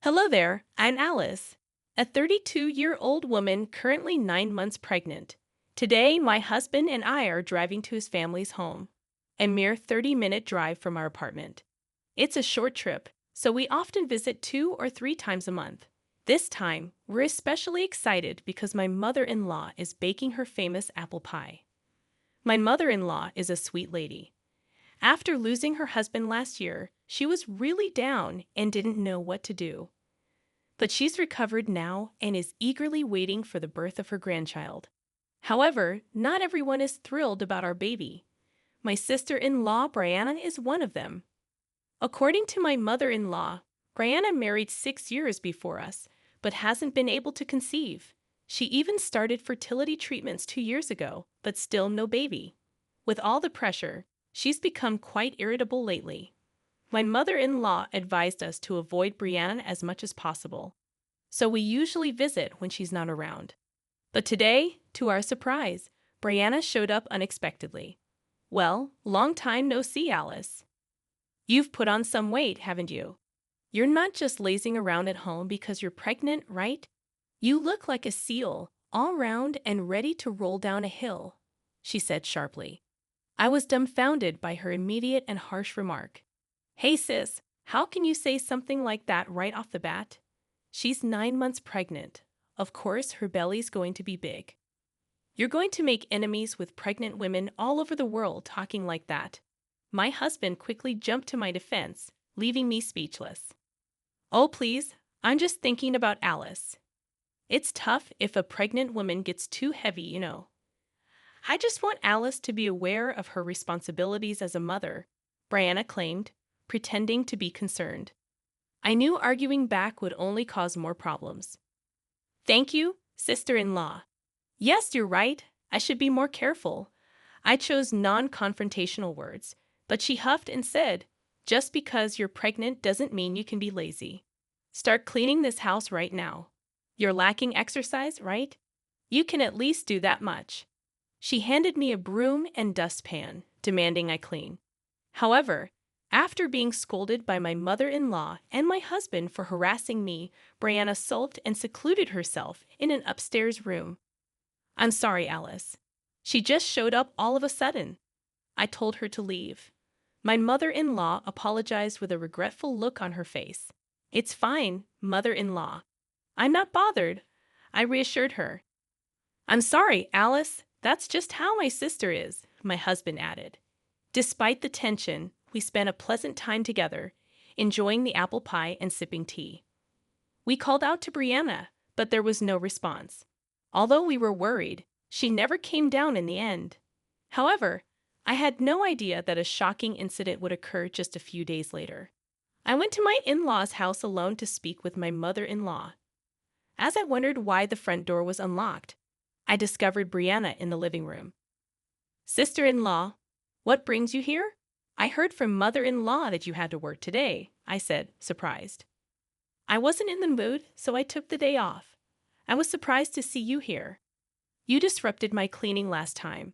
Hello there, I'm Alice, a 32-year-old woman currently 9 months pregnant. Today, my husband and I are driving to his family's home, a mere 30-minute drive from our apartment. It's a short trip, so we often visit 2 or 3 times a month. This time, we're especially excited because my mother-in-law is baking her famous apple pie. My mother-in-law is a sweet lady. After losing her husband last year, she was really down and didn't know what to do. But she's recovered now and is eagerly waiting for the birth of her grandchild. However, not everyone is thrilled about our baby. My sister-in-law, Brianna, is one of them. According to my mother-in-law, Brianna married 6 years before us, but hasn't been able to conceive. She even started fertility treatments 2 years ago, but still no baby. With all the pressure, she's become quite irritable lately. My mother-in-law advised us to avoid Brianna as much as possible, so we usually visit when she's not around. But today, to our surprise, Brianna showed up unexpectedly. Well, long time no see, Alice. You've put on some weight, haven't you? You're not just lazing around at home because you're pregnant, right? You look like a seal, all round and ready to roll down a hill, she said sharply. I was dumbfounded by her immediate and harsh remark. Hey sis, how can you say something like that right off the bat? She's 9 months pregnant. Of course, her belly's going to be big. You're going to make enemies with pregnant women all over the world talking like that. My husband quickly jumped to my defense, leaving me speechless. Oh, please, I'm just thinking about Alice. It's tough if a pregnant woman gets too heavy. I just want Alice to be aware of her responsibilities as a mother, Brianna claimed, pretending to be concerned. I knew arguing back would only cause more problems. Thank you, sister-in-law. Yes, you're right. I should be more careful. I chose non-confrontational words, but she huffed and said, just because you're pregnant doesn't mean you can be lazy. Start cleaning this house right now. You're lacking exercise, right? You can at least do that much. She handed me a broom and dustpan, demanding I clean. However, after being scolded by my mother-in-law and my husband for harassing me, Brianna sulked and secluded herself in an upstairs room. I'm sorry, Alice. She just showed up all of a sudden. I told her to leave. My mother-in-law apologized with a regretful look on her face. It's fine, mother-in-law. I'm not bothered, I reassured her. I'm sorry, Alice. That's just how my sister is, my husband added. Despite the tension, we spent a pleasant time together, enjoying the apple pie and sipping tea. We called out to Brianna, but there was no response. Although we were worried, she never came down in the end. However, I had no idea that a shocking incident would occur just a few days later. I went to my in-laws' house alone to speak with my mother-in-law. As I wondered why the front door was unlocked, I discovered Brianna in the living room. Sister-in-law, what brings you here? I heard from mother-in-law that you had to work today, I said, surprised. I wasn't in the mood, so I took the day off. I was surprised to see you here. You disrupted my cleaning last time.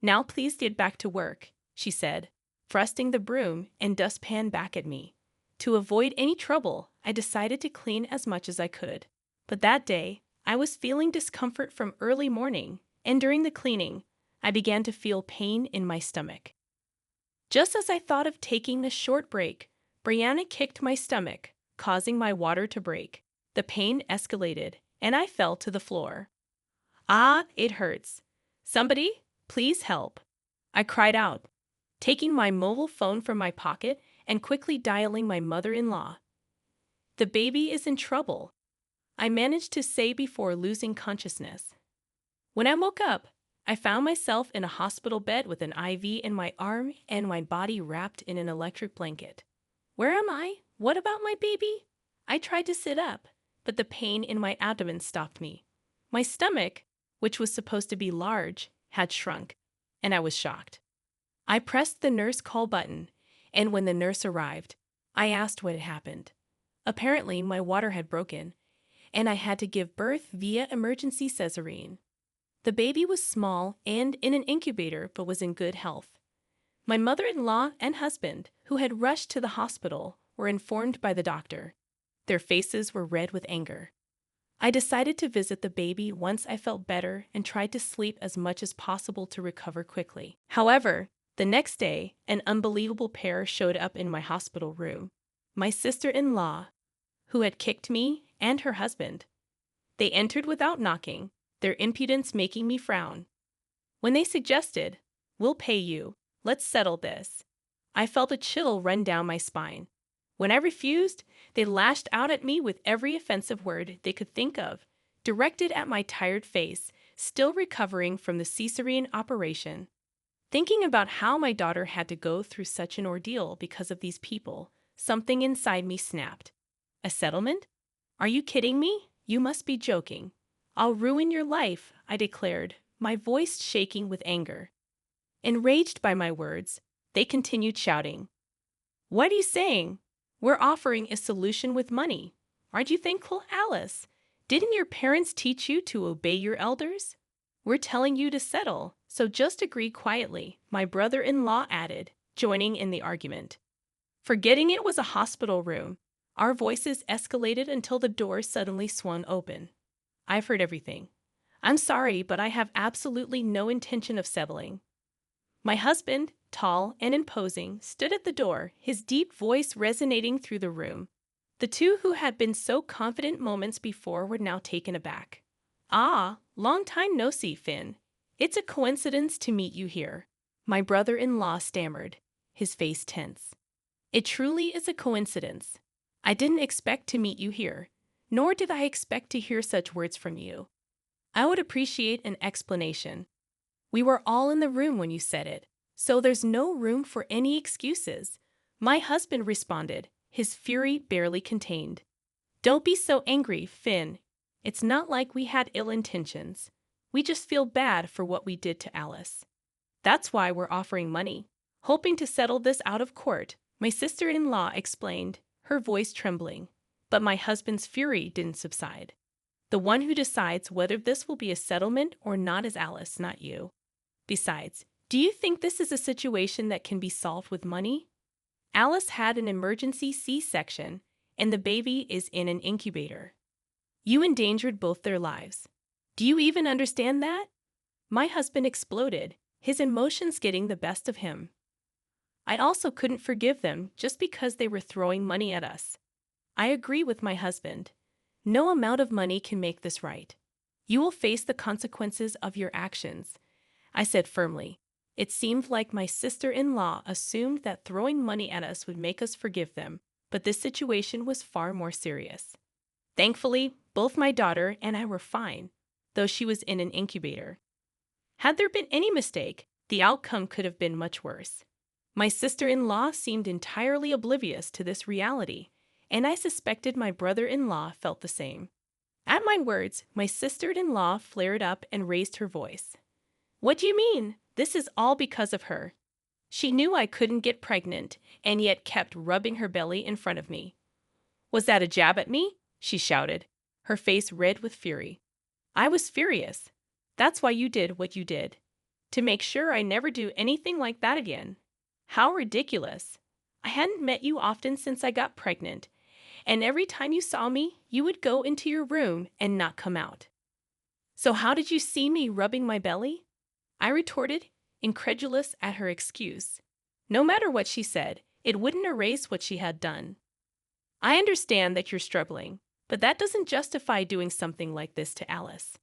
Now please get back to work, she said, thrusting the broom and dustpan back at me. To avoid any trouble, I decided to clean as much as I could. But that day, I was feeling discomfort from early morning, and during the cleaning, I began to feel pain in my stomach. Just as I thought of taking a short break, Brianna kicked my stomach, causing my water to break. The pain escalated, and I fell to the floor. Ah, it hurts. Somebody, please help. I cried out, taking my mobile phone from my pocket and quickly dialing my mother-in-law. The baby is in trouble, I managed to say before losing consciousness. When I woke up, I found myself in a hospital bed with an IV in my arm and my body wrapped in an electric blanket. Where am I? What about my baby? I tried to sit up, but the pain in my abdomen stopped me. My stomach, which was supposed to be large, had shrunk, and I was shocked. I pressed the nurse call button, and when the nurse arrived, I asked what had happened. Apparently, my water had broken, and I had to give birth via emergency cesarean. The baby was small and in an incubator but was in good health. My mother-in-law and husband, who had rushed to the hospital, were informed by the doctor. Their faces were red with anger. I decided to visit the baby once I felt better and tried to sleep as much as possible to recover quickly. However, the next day, an unbelievable pair showed up in my hospital room. My sister-in-law, who had kicked me, and her husband. They entered without knocking, their impudence making me frown. When they suggested, "We'll pay you, let's settle this," I felt a chill run down my spine. When I refused, they lashed out at me with every offensive word they could think of, directed at my tired face, still recovering from the cesarean operation. Thinking about how my daughter had to go through such an ordeal because of these people, something inside me snapped. A settlement? Are you kidding me? You must be joking. I'll ruin your life, I declared, my voice shaking with anger. Enraged by my words, they continued shouting. "What are you saying? We're offering a solution with money. Aren't you thankful, Alice? Didn't your parents teach you to obey your elders? We're telling you to settle, so just agree quietly," my brother-in-law added, joining in the argument. Forgetting it was a hospital room, our voices escalated until the door suddenly swung open. "I've heard everything. I'm sorry, but I have absolutely no intention of settling." My husband, tall and imposing, stood at the door, his deep voice resonating through the room. The two who had been so confident moments before were now taken aback. "Ah, long time no see, Finn. It's a coincidence to meet you here," my brother-in-law stammered, his face tense. "It truly is a coincidence. I didn't expect to meet you here, nor did I expect to hear such words from you. I would appreciate an explanation. We were all in the room when you said it, so there's no room for any excuses," my husband responded, his fury barely contained. "Don't be so angry, Finn. It's not like we had ill intentions. We just feel bad for what we did to Alice. That's why we're offering money, hoping to settle this out of court," my sister-in-law explained, her voice trembling. But my husband's fury didn't subside. "The one who decides whether this will be a settlement or not is Alice, not you. Besides, do you think this is a situation that can be solved with money? Alice had an emergency C-section, and the baby is in an incubator. You endangered both their lives. Do you even understand that?" My husband exploded, his emotions getting the best of him. I also couldn't forgive them just because they were throwing money at us. I agree with my husband. No amount of money can make this right. You will face the consequences of your actions, I said firmly. It seemed like my sister-in-law assumed that throwing money at us would make us forgive them, but this situation was far more serious. Thankfully, both my daughter and I were fine, though she was in an incubator. Had there been any mistake, the outcome could have been much worse. My sister-in-law seemed entirely oblivious to this reality, and I suspected my brother-in-law felt the same. At my words, my sister-in-law flared up and raised her voice. "What do you mean? This is all because of her. She knew I couldn't get pregnant, and yet kept rubbing her belly in front of me." "Was that a jab at me?" she shouted, her face red with fury. I was furious. "That's why you did what you did. To make sure I never do anything like that again. How ridiculous. I hadn't met you often since I got pregnant, and every time you saw me, you would go into your room and not come out. So how did you see me rubbing my belly?" I retorted, incredulous at her excuse. No matter what she said, it wouldn't erase what she had done. "I understand that you're struggling, but that doesn't justify doing something like this to Alice.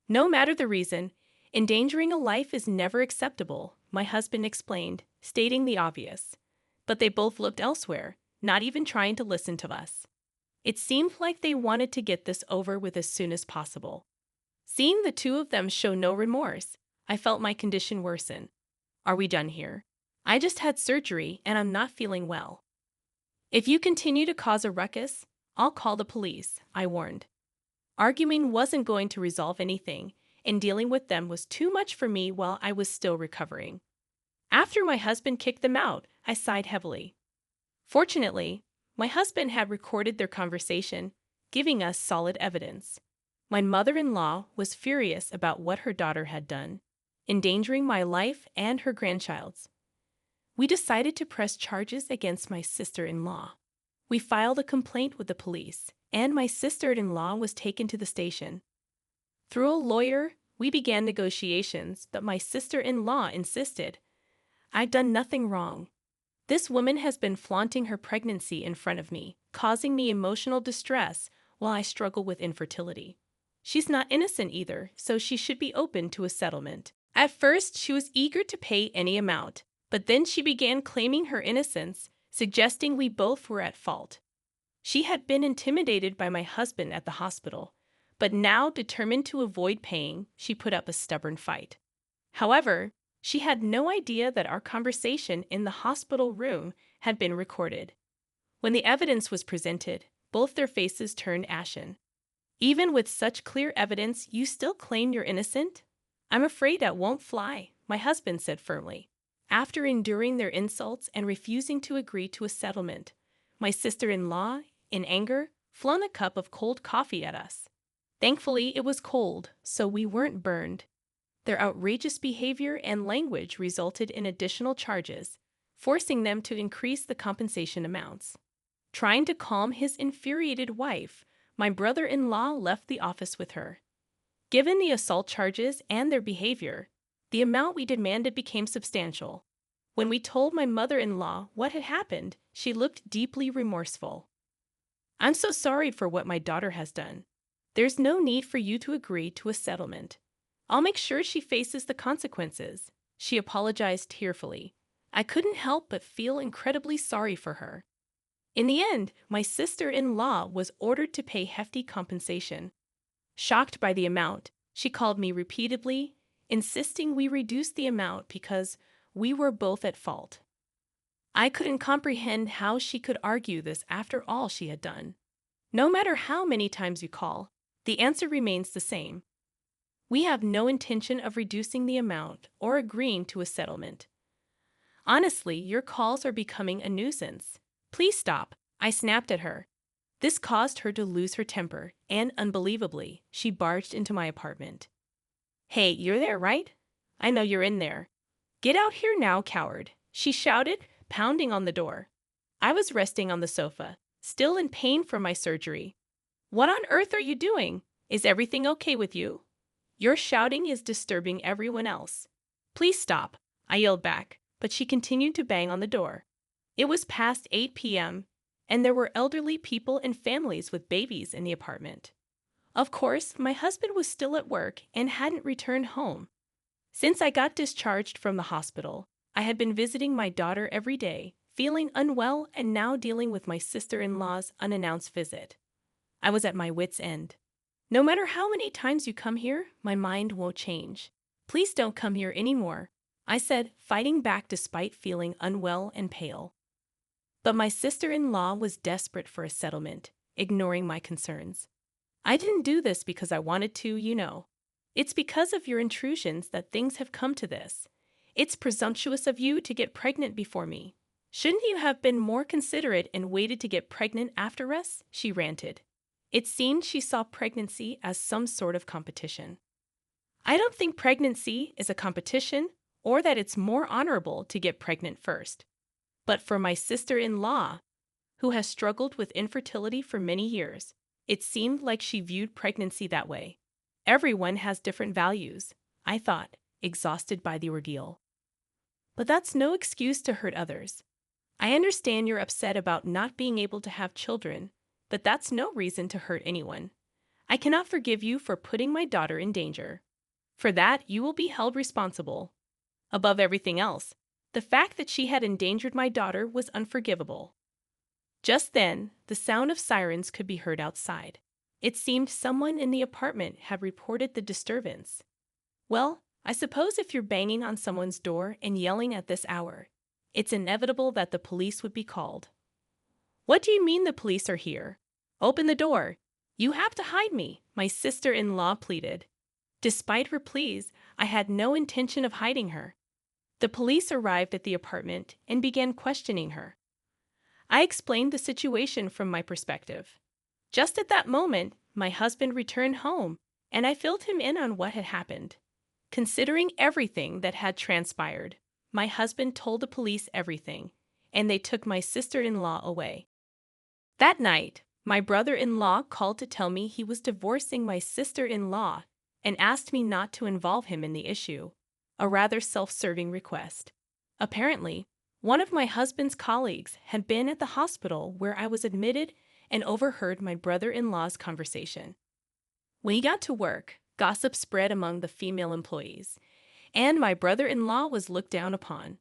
No matter the reason, endangering a life is never acceptable," my husband explained, stating the obvious. But they both looked elsewhere, not even trying to listen to us. It seemed like they wanted to get this over with as soon as possible. Seeing the two of them show no remorse, I felt my condition worsen. "Are we done here? I just had surgery and I'm not feeling well. If you continue to cause a ruckus, I'll call the police," I warned. Arguing wasn't going to resolve anything, and dealing with them was too much for me while I was still recovering. After my husband kicked them out, I sighed heavily. Fortunately, my husband had recorded their conversation, giving us solid evidence. My mother-in-law was furious about what her daughter had done, endangering my life and her grandchild's. We decided to press charges against my sister-in-law. We filed a complaint with the police, and my sister-in-law was taken to the station. Through a lawyer, we began negotiations, but my sister-in-law insisted I'd done nothing wrong. This woman has been flaunting her pregnancy in front of me, causing me emotional distress while I struggle with infertility. She's not innocent either, so she should be open to a settlement. At first, she was eager to pay any amount, but then she began claiming her innocence, suggesting we both were at fault. She had been intimidated by my husband at the hospital, but now, determined to avoid paying, she put up a stubborn fight. However, she had no idea that our conversation in the hospital room had been recorded. When the evidence was presented, both their faces turned ashen. Even with such clear evidence, you still claim you're innocent? I'm afraid that won't fly, my husband said firmly. After enduring their insults and refusing to agree to a settlement, my sister-in-law, in anger, flung a cup of cold coffee at us. Thankfully, it was cold, so we weren't burned. Their outrageous behavior and language resulted in additional charges, forcing them to increase the compensation amounts. Trying to calm his infuriated wife, my brother-in-law left the office with her. Given the assault charges and their behavior, the amount we demanded became substantial. When we told my mother-in-law what had happened, she looked deeply remorseful. I'm so sorry for what my daughter has done. There's no need for you to agree to a settlement. I'll make sure she faces the consequences, she apologized tearfully. I couldn't help but feel incredibly sorry for her. In the end, my sister-in-law was ordered to pay hefty compensation. Shocked by the amount, she called me repeatedly, insisting we reduce the amount because we were both at fault. I couldn't comprehend how she could argue this after all she had done. No matter how many times you call, the answer remains the same. We have no intention of reducing the amount or agreeing to a settlement. Honestly, your calls are becoming a nuisance. Please stop, I snapped at her. This caused her to lose her temper, and unbelievably, she barged into my apartment. Hey, you're there, right? I know you're in there. Get out here now, coward, she shouted, pounding on the door. I was resting on the sofa, still in pain from my surgery. What on earth are you doing? Is everything okay with you? Your shouting is disturbing everyone else. Please stop, I yelled back, but she continued to bang on the door. It was past 8 p.m., and there were elderly people and families with babies in the apartment. Of course, my husband was still at work and hadn't returned home. Since I got discharged from the hospital, I had been visiting my daughter every day, feeling unwell and now dealing with my sister-in-law's unannounced visit. I was at my wit's end. No matter how many times you come here, my mind won't change. Please don't come here anymore, I said, fighting back despite feeling unwell and pale. But my sister-in-law was desperate for a settlement, ignoring my concerns. I didn't do this because I wanted to, you know. It's because of your intrusions that things have come to this. It's presumptuous of you to get pregnant before me. Shouldn't you have been more considerate and waited to get pregnant after us? She ranted. It seemed she saw pregnancy as some sort of competition. I don't think pregnancy is a competition or that it's more honorable to get pregnant first. But for my sister-in-law, who has struggled with infertility for many years, it seemed like she viewed pregnancy that way. Everyone has different values, I thought, exhausted by the ordeal. But that's no excuse to hurt others. I understand you're upset about not being able to have children, but that's no reason to hurt anyone. I cannot forgive you for putting my daughter in danger. For that, you will be held responsible. Above everything else, the fact that she had endangered my daughter was unforgivable. Just then, the sound of sirens could be heard outside. It seemed someone in the apartment had reported the disturbance. Well, I suppose if you're banging on someone's door and yelling at this hour, it's inevitable that the police would be called. What do you mean the police are here? Open the door. You have to hide me, my sister-in-law pleaded. Despite her pleas, I had no intention of hiding her. The police arrived at the apartment and began questioning her. I explained the situation from my perspective. Just at that moment, my husband returned home, and I filled him in on what had happened. Considering everything that had transpired, my husband told the police everything, and they took my sister-in-law away. That night, my brother-in-law called to tell me he was divorcing my sister-in-law and asked me not to involve him in the issue, a rather self-serving request. Apparently, one of my husband's colleagues had been at the hospital where I was admitted and overheard my brother-in-law's conversation. When he got to work, gossip spread among the female employees, and my brother-in-law was looked down upon.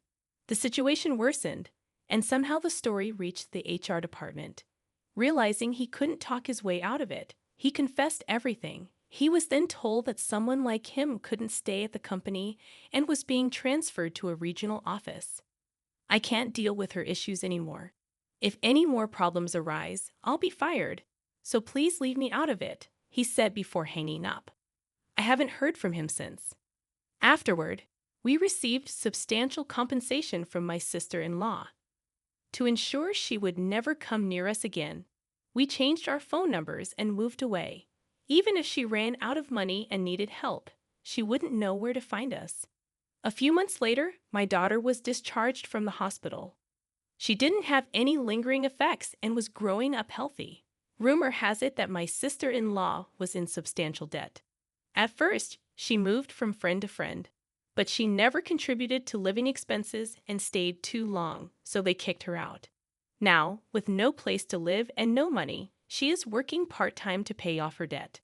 The situation worsened, and somehow the story reached the HR department. Realizing he couldn't talk his way out of it, he confessed everything. He was then told that someone like him couldn't stay at the company and was being transferred to a regional office. I can't deal with her issues anymore. If any more problems arise, I'll be fired. So please leave me out of it, he said before hanging up. I haven't heard from him since. Afterward, we received substantial compensation from my sister-in-law. To ensure she would never come near us again, we changed our phone numbers and moved away. Even if she ran out of money and needed help, she wouldn't know where to find us. A few months later, my daughter was discharged from the hospital. She didn't have any lingering effects and was growing up healthy. Rumor has it that my sister-in-law was in substantial debt. At first, she moved from friend to friend, but she never contributed to living expenses and stayed too long, so they kicked her out. Now, with no place to live and no money, she is working part-time to pay off her debt.